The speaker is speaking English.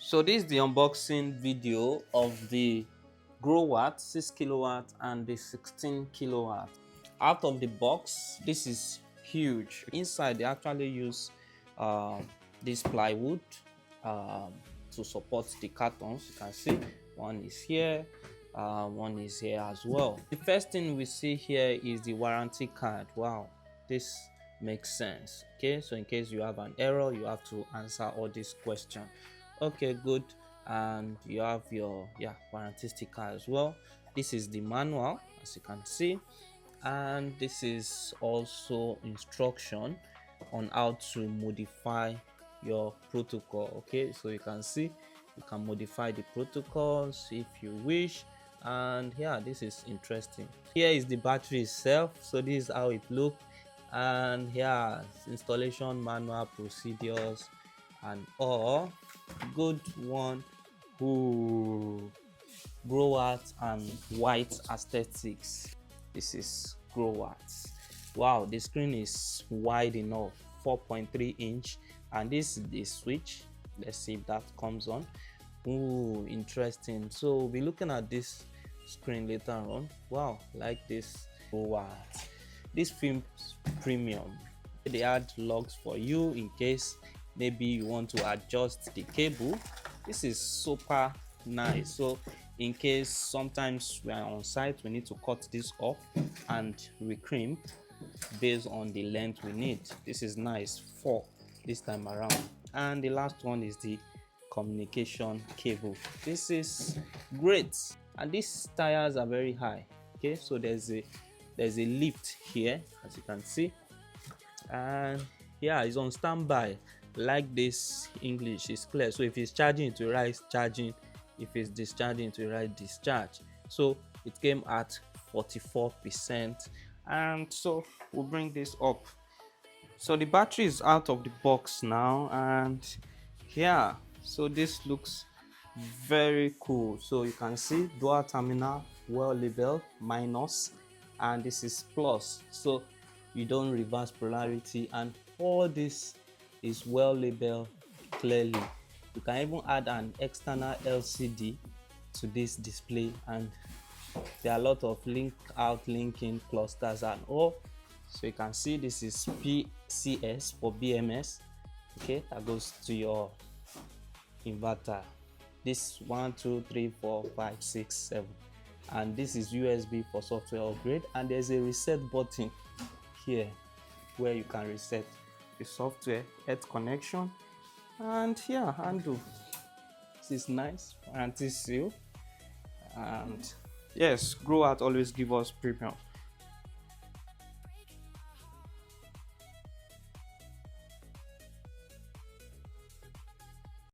So this is the unboxing video of the Growatts 6 kilowatt and the 16 kilowatt. Out of the box, this is huge. Inside, they actually use this plywood to support the cartons. You can see one is here, one is here as well. The first thing we see here is the warranty card. Wow, this makes sense. Okay, so in case you have an error, you have to answer all these questions. Okay, good. And you have your warranty sticker as well. This is the manual, as you can see, and this is also instruction on how to modify your protocol. Okay, so you can see you can modify the protocols if you wish. And yeah, this is interesting. Here is the battery itself. So this is how it looks. And here, installation manual, procedures and all. Good one. Ooh, Growatts and white aesthetics. This is Growatts. Wow, the screen is wide enough, 4.3 inch, and this is the switch. Let's see if that comes on. Ooh, interesting. So we'll be looking at this screen later on. Wow, like this Growatts. This film premium. They add lugs for you in case maybe you want to adjust the cable. This is super nice. So in case sometimes we are on site, we need to cut this off and recrimp based on the length we need. This is nice, 4 this time around. And the last one is the communication cable. This is great, and these tires are very high. Okay, so there's a lift here, as you can see, and yeah, it's on standby. Like this, English is clear. So if it's charging, it will write charging. If it's discharging, it will write discharge. So it came at 44%. And so we'll bring this up. So the battery is out of the box now, and yeah, so this looks very cool. So you can see dual terminal, well labeled, minus, and this is plus. So you don't reverse polarity, and all this is well labeled clearly. You can even add an external LCD to this display, and there are a lot of link out, linking clusters and all. So you can see this is PCS for BMS. Okay, that goes to your inverter. This 1 2 3 4 5 6 7, and this is USB for software upgrade, and there's a reset button here where you can reset the software, Earth connection, and yeah, handle. This is nice, warranty seal, and yes, Growatts always give us premium.